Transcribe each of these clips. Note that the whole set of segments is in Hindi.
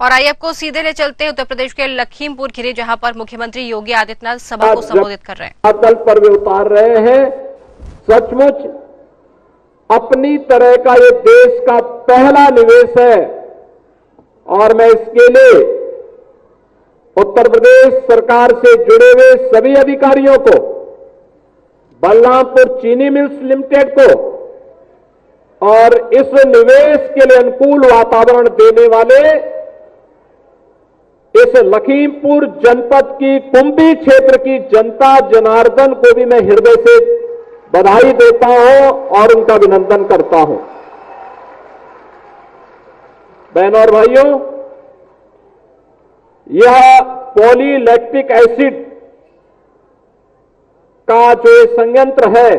और आइए आपको सीधे ले चलते हैं उत्तर प्रदेश के लखीमपुर खीरी, जहां पर मुख्यमंत्री योगी आदित्यनाथ सभा को संबोधित कर रहे हैं। तल पर वे उतार रहे हैं। सचमुच अपनी तरह का ये देश का पहला निवेश है और मैं इसके लिए उत्तर प्रदेश सरकार से जुड़े हुए सभी अधिकारियों को, बलरामपुर चीनी मिल्स लिमिटेड को और इस निवेश के लिए अनुकूल वातावरण देने वाले इस लखीमपुर जनपद की कुंभी क्षेत्र की जनता जनार्दन को भी मैं हृदय से बधाई देता हूं और उनका अभिनंदन करता हूं। बहनों और भाइयों, यह पॉलीलैक्टिक एसिड का जो संयंत्र है,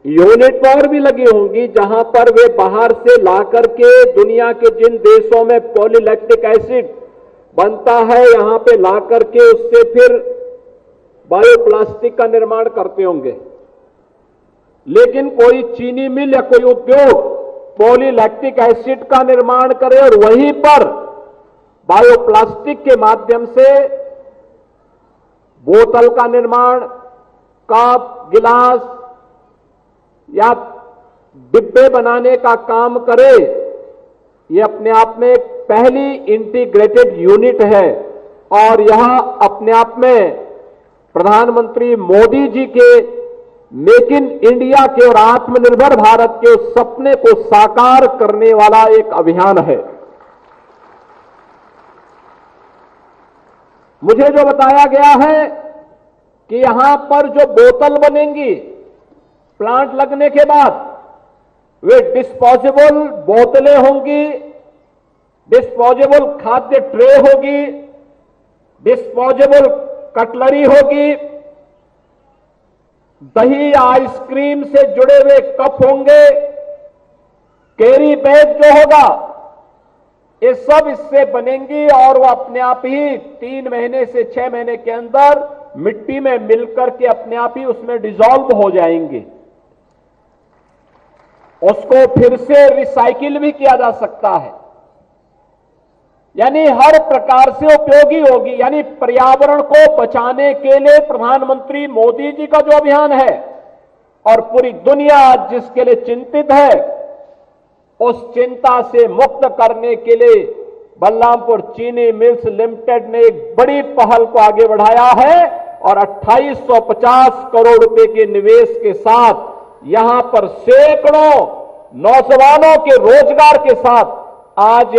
यूनिट और भी लगी होंगी जहां पर वे बाहर से लाकर के दुनिया के जिन देशों में पॉलीलैक्टिक एसिड बनता है यहां पे लाकर के उससे फिर बायोप्लास्टिक का निर्माण करते होंगे। लेकिन कोई चीनी मिल या कोई उद्योग पॉलीलैक्टिक एसिड का निर्माण करे और वहीं पर बायोप्लास्टिक के माध्यम से बोतल का निर्माण, कप, गिलास या डिब्बे बनाने का काम करे, ये अपने आप में एक पहली इंटीग्रेटेड यूनिट है और यह अपने आप में प्रधानमंत्री मोदी जी के मेक इन इंडिया के और आत्मनिर्भर भारत के उस सपने को साकार करने वाला एक अभियान है। मुझे जो बताया गया है कि यहां पर जो बोतल बनेंगी प्लांट लगने के बाद वे डिस्पोजेबल बोतलें होंगी, डिस्पोजेबल खाद्य ट्रे होगी, डिस्पोजेबल कटलरी होगी, दही आइसक्रीम से जुड़े हुए कप होंगे, कैरी बैग जो होगा, ये सब इससे बनेंगी और वो अपने आप ही 3 महीने से 6 महीने के अंदर मिट्टी में मिलकर के अपने आप ही उसमें डिसॉल्व हो जाएंगी। उसको फिर से रिसाइकिल भी किया जा सकता है, यानी हर प्रकार से उपयोगी होगी। यानी पर्यावरण को बचाने के लिए प्रधानमंत्री मोदी जी का जो अभियान है और पूरी दुनिया आज जिसके लिए चिंतित है, उस चिंता से मुक्त करने के लिए बलरामपुर चीनी मिल्स लिमिटेड ने एक बड़ी पहल को आगे बढ़ाया है और 2850 करोड़ रुपए के निवेश के साथ यहां पर सैकड़ों नौजवानों के रोजगार के साथ आज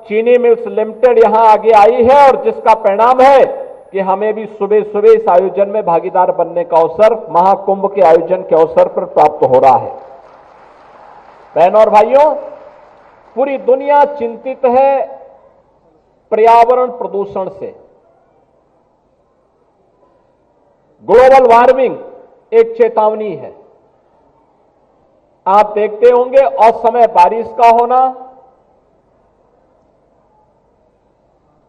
चीनी मिल्स लिमिटेड यहां आगे आई है और जिसका परिणाम है कि हमें भी सुबह सुबह इस आयोजन में भागीदार बनने का अवसर महाकुंभ के आयोजन के अवसर पर प्राप्त हो रहा है। बहनों और भाइयों, पूरी दुनिया चिंतित है पर्यावरण प्रदूषण से। ग्लोबल वार्मिंग एक चेतावनी है। आप देखते होंगे असमय बारिश का होना,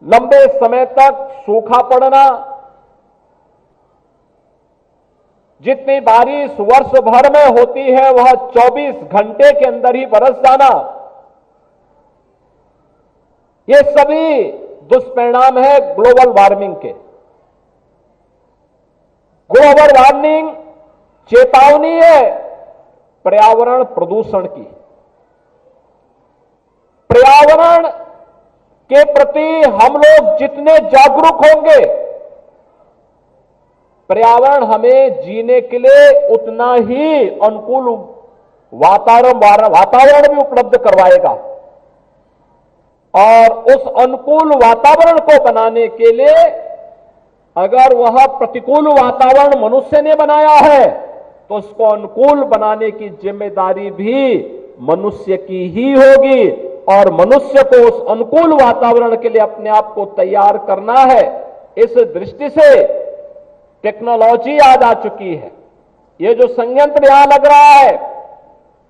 लंबे समय तक सूखा पड़ना, जितनी बारिश वर्ष भर में होती है वह 24 घंटे के अंदर ही बरस जाना, ये सभी दुष्परिणाम है ग्लोबल वार्मिंग के। ग्लोबल वार्मिंग चेतावनी है पर्यावरण प्रदूषण की। पर्यावरण के प्रति हम लोग जितने जागरूक होंगे, पर्यावरण हमें जीने के लिए उतना ही अनुकूल वातावरण भी उपलब्ध करवाएगा और उस अनुकूल वातावरण को बनाने के लिए अगर वह प्रतिकूल वातावरण मनुष्य ने बनाया है तो उसको अनुकूल बनाने की जिम्मेदारी भी मनुष्य की ही होगी और मनुष्य को उस अनुकूल वातावरण के लिए अपने आप को तैयार करना है। इस दृष्टि से टेक्नोलॉजी आज आ चुकी है। ये जो संयंत्र यहां लग रहा है,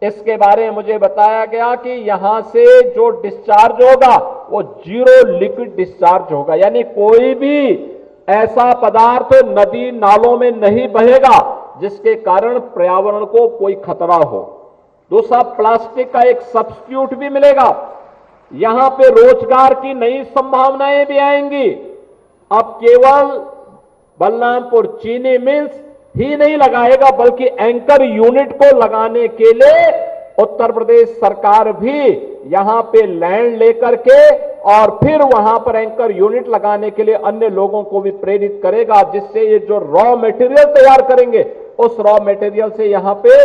इसके बारे में मुझे बताया गया कि यहां से जो डिस्चार्ज होगा वो 0 लिक्विड डिस्चार्ज होगा, यानी कोई भी ऐसा पदार्थ नदी नालों में नहीं बहेगा जिसके कारण पर्यावरण को कोई खतरा हो। दूसरा, प्लास्टिक का एक सब्स्टिट्यूट भी मिलेगा यहां पे रोजगार की नई संभावनाएं भी आएंगी। अब केवल बलरामपुर चीनी मिल्स ही नहीं लगाएगा, बल्कि एंकर यूनिट को लगाने के लिए उत्तर प्रदेश सरकार भी यहां पे लैंड लेकर के और फिर वहां पर एंकर यूनिट लगाने के लिए अन्य लोगों को भी प्रेरित करेगा, जिससे ये जो रॉ मटेरियल तैयार करेंगे उस रॉ मटेरियल से यहां पे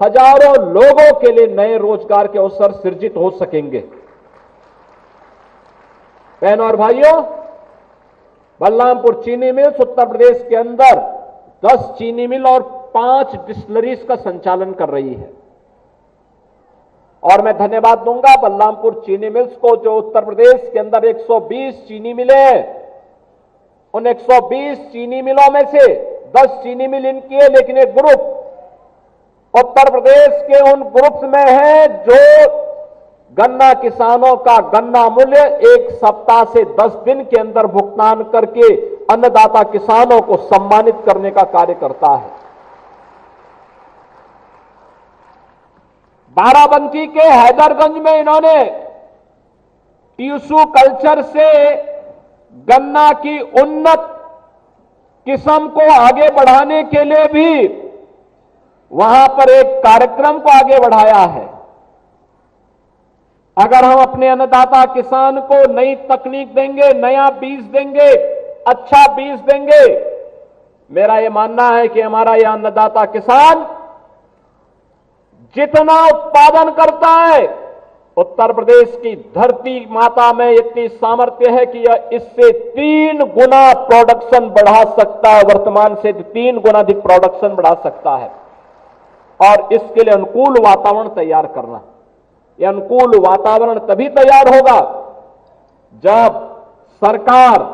हजारों लोगों के लिए नए रोजगार के अवसर सृजित हो सकेंगे। बहनों और भाइयों, बलरामपुर चीनी मिल्स उत्तर प्रदेश के अंदर 10 चीनी मिल और 5 डिस्टिलरीज का संचालन कर रही है। और मैं धन्यवाद दूंगा बलरामपुर चीनी मिल्स को, जो उत्तर प्रदेश के अंदर 120 चीनी मिलें हैं। उन 120 चीनी मिलों में से 10 चीनी मिल इनकी है, लेकिन एक ग्रुप उत्तर प्रदेश के उन ग्रुप्स में है जो गन्ना किसानों का गन्ना मूल्य 1 सप्ताह से 10 दिन के अंदर भुगतान करके अन्नदाता किसानों को सम्मानित करने का कार्य करता है। बाराबंकी के हैदरगंज में इन्होंने टिश्यू कल्चर से गन्ना की उन्नत किस्म को आगे बढ़ाने के लिए भी वहां पर एक कार्यक्रम को आगे बढ़ाया है। अगर हम अपने अन्नदाता किसान को नई तकनीक देंगे, नया बीज देंगे, अच्छा बीज देंगे, मेरा यह मानना है कि हमारा यह अन्नदाता किसान जितना उत्पादन करता है, उत्तर प्रदेश की धरती माता में इतनी सामर्थ्य है कि यह इससे 3 गुना प्रोडक्शन बढ़ा सकता है। वर्तमान से 3 गुना अधिक प्रोडक्शन बढ़ा सकता है। और इसके लिए अनुकूल वातावरण तैयार करना, यह अनुकूल वातावरण तभी तैयार होगा जब सरकार,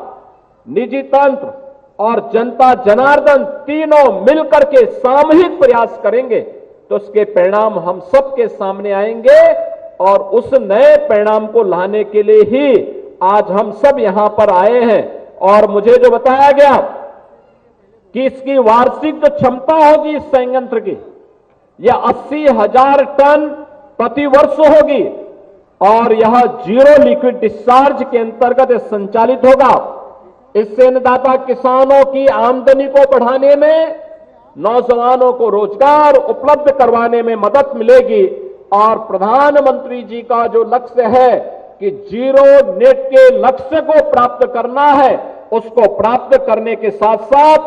निजी तंत्र और जनता जनार्दन तीनों मिलकर के सामूहिक प्रयास करेंगे, तो उसके परिणाम हम सबके सामने आएंगे। और उस नए परिणाम को लाने के लिए ही आज हम सब यहां पर आए हैं। और मुझे जो बताया गया कि इसकी वार्षिक जो क्षमता होगी इस संयंत्र की, यह 80,000 टन प्रति वर्ष होगी और यह जीरो लिक्विड डिस्चार्ज के अंतर्गत संचालित होगा। इससे अन्नदाता किसानों की आमदनी को बढ़ाने में, नौजवानों को रोजगार उपलब्ध करवाने में मदद मिलेगी। और प्रधानमंत्री जी का जो लक्ष्य है कि जीरो नेट के लक्ष्य को प्राप्त करना है, उसको प्राप्त करने के साथ साथ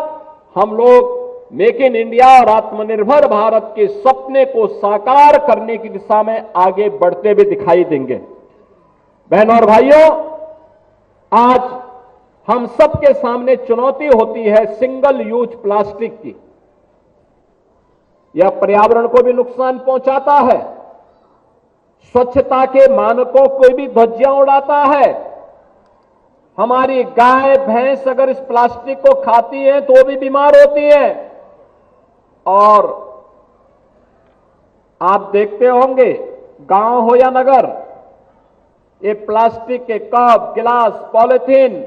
हम लोग मेक इन इंडिया और आत्मनिर्भर भारत के सपने को साकार करने की दिशा में आगे बढ़ते हुए दिखाई देंगे। बहनों और भाइयों, आज हम सबके सामने चुनौती होती है सिंगल यूज प्लास्टिक की। यह पर्यावरण को भी नुकसान पहुंचाता है, स्वच्छता के मानकों को भी ध्वजियां उड़ाता है। हमारी गाय भैंस अगर इस प्लास्टिक को खाती है तो वो भी बीमार होती है। और आप देखते होंगे गांव हो या नगर, ये प्लास्टिक के कप, गिलास, पॉलिथीन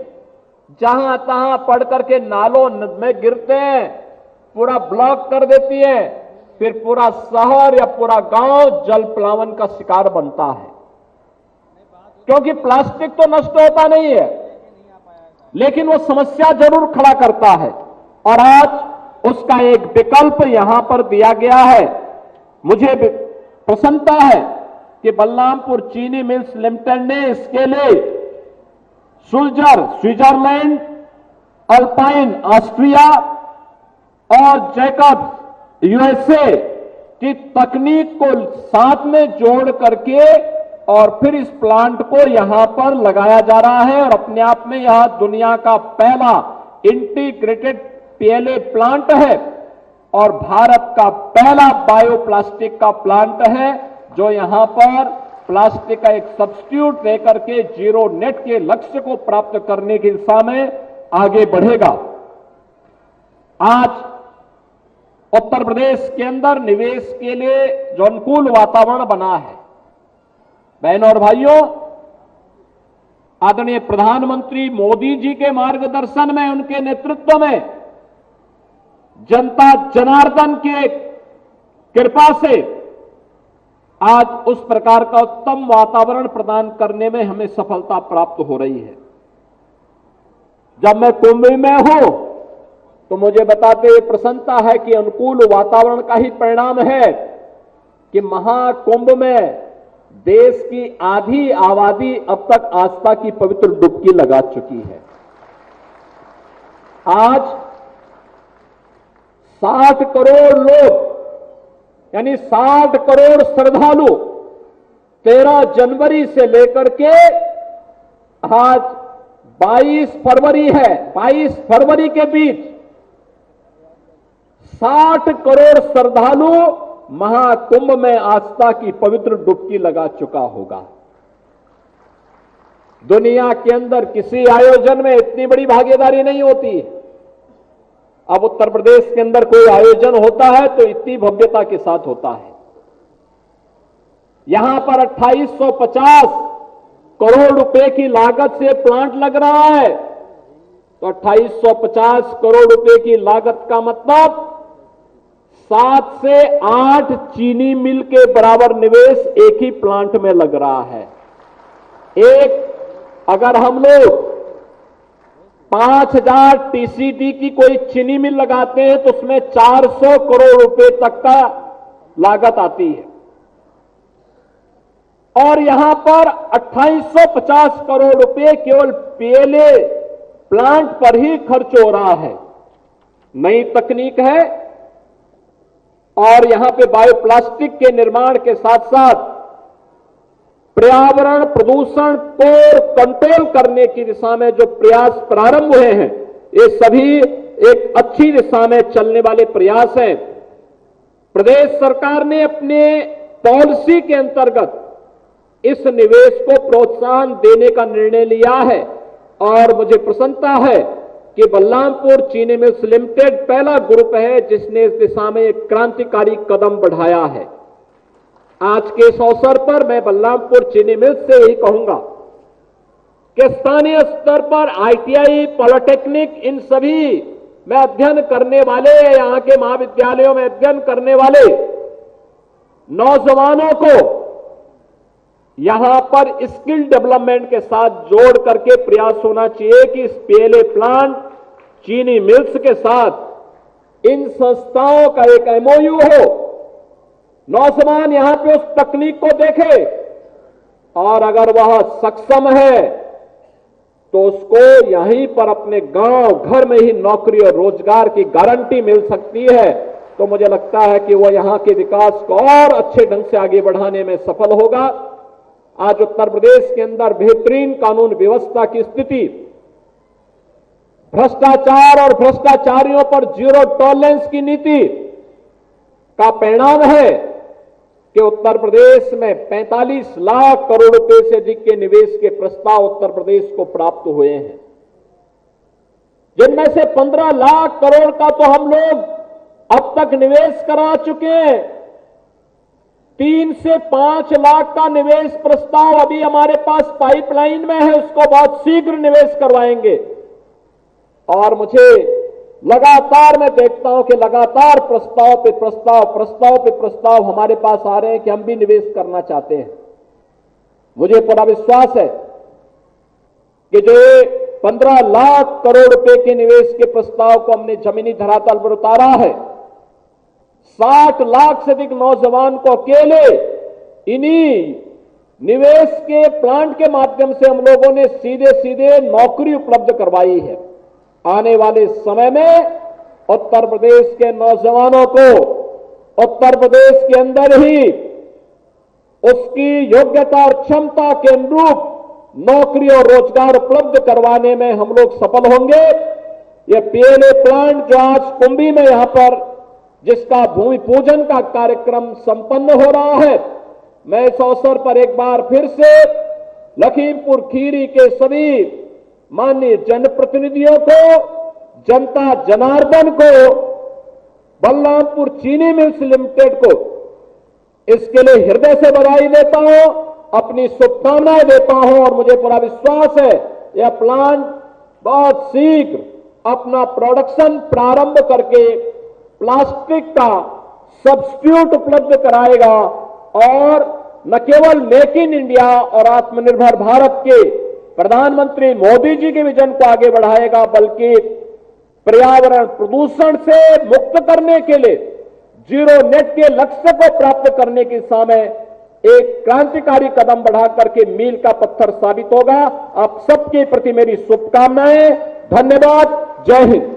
जहां तहां पड़ करके नालों में गिरते हैं, पूरा ब्लॉक कर देती है। फिर पूरा शहर या पूरा गांव जल प्लावन का शिकार बनता है, क्योंकि प्लास्टिक तो नष्ट होता नहीं है, लेकिन वो समस्या जरूर खड़ा करता है। और आज उसका एक विकल्प यहां पर दिया गया है। मुझे प्रसन्नता है कि बलरामपुर चीनी मिल्स लिमिटेड ने इसके लिए सुल्जर स्विट्जरलैंड, अल्पाइन ऑस्ट्रिया और जैकब्स यूएसए की तकनीक को साथ में जोड़ करके और फिर इस प्लांट को यहां पर लगाया जा रहा है। और अपने आप में यह दुनिया का पहला इंटीग्रेटेड पीएलए प्लांट है और भारत का पहला बायोप्लास्टिक का प्लांट है, जो यहां पर प्लास्टिक का एक सब्स्टिट्यूट लेकर के जीरो नेट के लक्ष्य को प्राप्त करने की दिशा में आगे बढ़ेगा। आज उत्तर प्रदेश के अंदर निवेश के लिए जो अनुकूल वातावरण बना है, बहनों और भाइयों, आदरणीय प्रधानमंत्री मोदी जी के मार्गदर्शन में, उनके नेतृत्व में, जनता जनार्दन के कृपा से आज उस प्रकार का उत्तम वातावरण प्रदान करने में हमें सफलता प्राप्त हो रही है। जब मैं कुंभ में हूं तो मुझे बताते हुए प्रसन्नता है कि अनुकूल वातावरण का ही परिणाम है कि महाकुंभ में देश की आधी आबादी अब तक आस्था की पवित्र डुबकी लगा चुकी है। आज 60 करोड़ लोग यानी 60 करोड़ श्रद्धालु 13 जनवरी से लेकर के आज 22 फरवरी है, 22 फरवरी के बीच 60 करोड़ श्रद्धालु महाकुंभ में आस्था की पवित्र डुबकी लगा चुका होगा। दुनिया के अंदर किसी आयोजन में इतनी बड़ी भागीदारी नहीं होती। अब उत्तर प्रदेश के अंदर कोई आयोजन होता है तो इतनी भव्यता के साथ होता है। यहां पर 2850 करोड़ रुपए की लागत से प्लांट लग रहा है, तो 2850 करोड़ रुपए की लागत का मतलब 7 से 8 चीनी मिल के बराबर निवेश एक ही प्लांट में लग रहा है। अगर हम लोग 5000 टीसीडी की कोई चीनी मिल लगाते हैं तो उसमें 400 करोड़ रुपए तक का लागत आती है, और यहां पर 2850 करोड़ रुपए केवल पीएलए प्लांट पर ही खर्च हो रहा है। नई तकनीक है और यहां पे बायोप्लास्टिक के निर्माण के साथ साथ पर्यावरण प्रदूषण को कंट्रोल करने की दिशा में जो प्रयास प्रारंभ हुए हैं, ये सभी एक अच्छी दिशा में चलने वाले प्रयास हैं। प्रदेश सरकार ने अपने पॉलिसी के अंतर्गत इस निवेश को प्रोत्साहन देने का निर्णय लिया है, और मुझे प्रसन्नता है कि बलरामपुर चीनी मिल्स लिमिटेड पहला ग्रुप है जिसने इस दिशा में एक क्रांतिकारी कदम बढ़ाया है। आज के इस अवसर पर मैं बलरामपुर चीनी मिल्स से यही कहूंगा कि स्थानीय स्तर पर आईटीआई, पॉलिटेक्निक, इन सभी में अध्ययन करने वाले, यहां के महाविद्यालयों में अध्ययन करने वाले नौजवानों को यहां पर स्किल डेवलपमेंट के साथ जोड़ करके प्रयास होना चाहिए कि इस पीएलए प्लांट, चीनी मिल्स के साथ इन संस्थाओं का एक एमओयू हो। नौजवान यहां पे उस तकनीक को देखे और अगर वह सक्षम है तो उसको यहीं पर अपने गांव घर में ही नौकरी और रोजगार की गारंटी मिल सकती है। तो मुझे लगता है कि वह यहां के विकास को और अच्छे ढंग से आगे बढ़ाने में सफल होगा। आज उत्तर प्रदेश के अंदर बेहतरीन कानून व्यवस्था की स्थिति, भ्रष्टाचार और भ्रष्टाचारियों पर जीरो टॉलरेंस की नीति का परिणाम है कि उत्तर प्रदेश में 45 लाख करोड़ रुपए से अधिक के निवेश के प्रस्ताव उत्तर प्रदेश को प्राप्त हुए हैं, जिनमें से 15 लाख करोड़ का तो हम लोग अब तक निवेश करा चुके हैं। 3 से 5 लाख का निवेश प्रस्ताव अभी हमारे पास पाइपलाइन में है, उसको बहुत शीघ्र निवेश करवाएंगे। और मुझे लगातार मैं देखता हूं कि लगातार प्रस्ताव पे प्रस्ताव हमारे पास आ रहे हैं कि हम भी निवेश करना चाहते हैं। मुझे पूरा विश्वास है कि जो 15 लाख करोड़ रुपए के निवेश के प्रस्ताव को हमने जमीनी धरातल पर उतारा है, 60 लाख से अधिक नौजवान को अकेले इन्हीं निवेश के प्लांट के माध्यम से हम लोगों ने सीधे सीधे नौकरी उपलब्ध करवाई है। आने वाले समय में उत्तर प्रदेश के नौजवानों को उत्तर प्रदेश के अंदर ही उसकी योग्यता और क्षमता के अनुरूप नौकरी और रोजगार उपलब्ध करवाने में हम लोग सफल होंगे। ये पीएलए प्लांट जो आज कुंभी में यहां पर जिसका भूमि पूजन का कार्यक्रम संपन्न हो रहा है, मैं इस अवसर पर एक बार फिर से लखीमपुर खीरी के सभी माननीय जनप्रतिनिधियों को, जनता जनार्दन को, बलरामपुर चीनी मिल्स लिमिटेड को इसके लिए हृदय से बधाई देता हूं, अपनी शुभकामनाएं देता हूं। और मुझे पूरा विश्वास है यह प्लांट बहुत शीघ्र अपना प्रोडक्शन प्रारंभ करके प्लास्टिक का सब्स्टिट्यूट उपलब्ध कराएगा और न केवल मेक इन इंडिया और आत्मनिर्भर भारत के प्रधानमंत्री मोदी जी के विजन को आगे बढ़ाएगा, बल्कि पर्यावरण प्रदूषण से मुक्त करने के लिए जीरो नेट के लक्ष्य को प्राप्त करने की दिशा में एक क्रांतिकारी कदम बढ़ा करके मील का पत्थर साबित होगा। आप सबके प्रति मेरी शुभकामनाएं। धन्यवाद। जय हिंद।